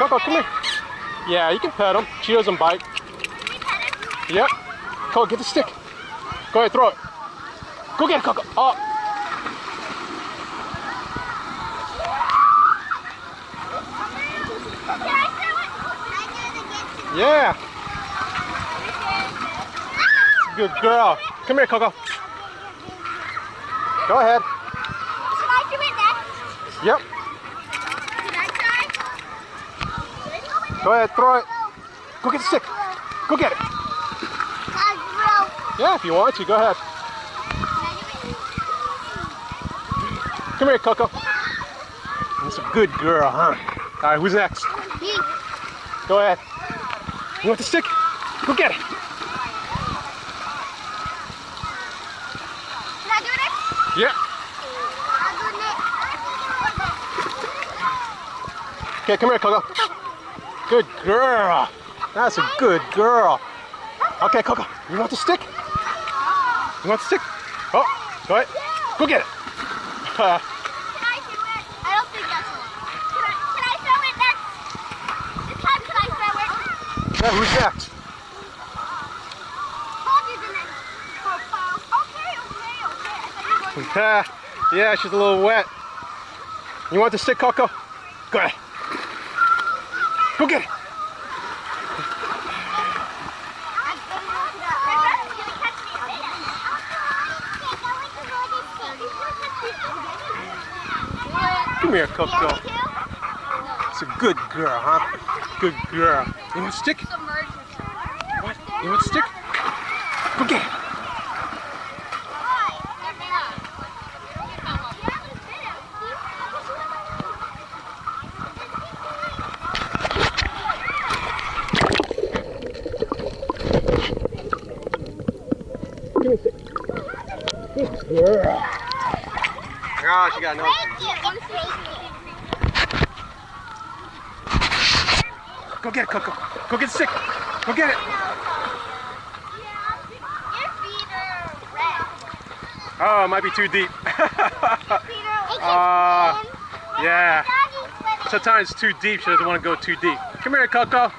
Coco, come here. Yeah, you can pet him. She doesn't bite. Yep. Coco, get the stick. Go ahead, throw it. Go get it, Coco. Oh. Yeah. Good girl. Come here, Coco. Go ahead. Should I do it next? Yep. Should I try? Go ahead, throw it. Go get the stick. Go get it. Yeah, if you want to, go ahead. Come here, Coco. That's a good girl, huh? All right, who's next? Me. Go ahead. You want the stick? Go get it. Can I do this? Yeah. I'll do it. Okay, come here, Coco. Good girl. That's a good girl. Okay, Coco, you want the stick? You want the stick? Oh, go ahead. Go get it. Can I do it? I don't think that's one. Can I throw it next? This time can I throw it? Yeah, who's next? Bobby's the next profile. Okay. I thought you were going to Yeah, she's a little wet. You want the stick, Coco? Go ahead. Go get it. Come here, Coco. It's a good girl, huh? Good girl. You want a stick? What? You want a stick? Go get it. Give me a stick. Good girl. Oh, she got no. Go get it, Coco. Go get the stick. Go get it. Oh, it might be too deep. Yeah. Sometimes it's too deep. She doesn't want to go too deep. Come here, Coco.